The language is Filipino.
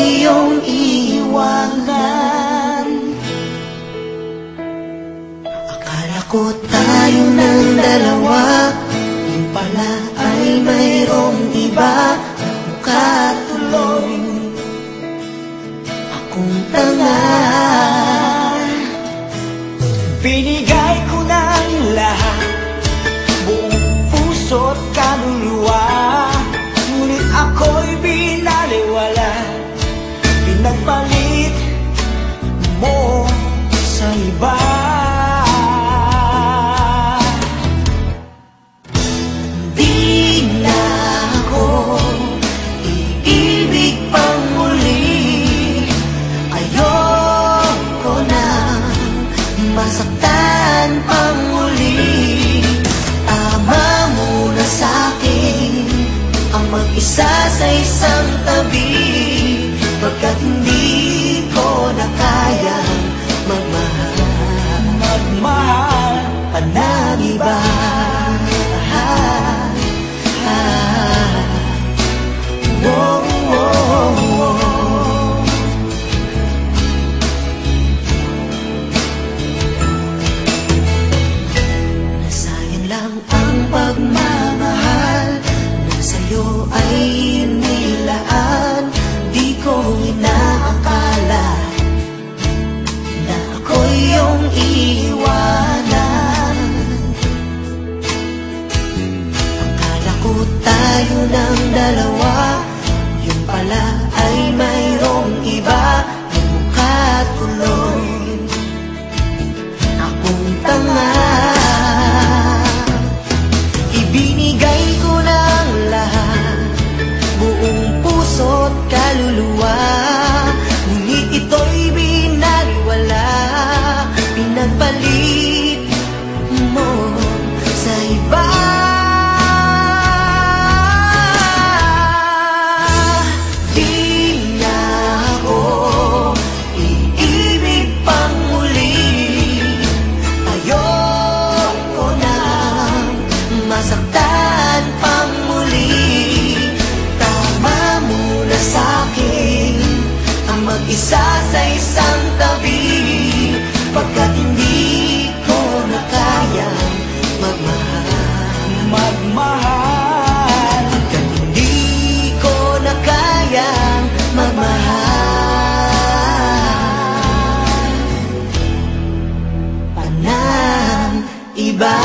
iyong iiwanan. Akala ko tayo ng dalawa, yun pala ay mayroong iba. Mukha tuloy akong tanga. Binigay ko ng lahat, buong puso't kaluluwa, ngunit ako'y binaliwala. Pinagpalit mo sa iba. Di na ako iibig pang muli. Ayoko na masaktan pang muli. Tama muna sa'kin ang mag-isa sa isang tabi, pagkat hindi ko na kayang magmahal pa ng iba. Nasayang lang ang pagmamahal na sa'yo ay inilaan. Di ko inaakala na ako'y iyong iiwanan. Akala ko tayo ng dalawa, yun pala ay mayroong iba. Yung mukha tuloy akong tanga. Ibinigay ko ng lahat, buong puso't kaluluwa, ngunit ito'y binaliwala. Pinagpalit mo sa iba. Di na ako iibig pang muli. Ayoko na masaktan pang muli. Tama muna sa'kin ang mag-isa sa isang tabi, pagkat hindi ko na kayang magmahal. Pagkat hindi ko na kayang magmahal pa ng iba.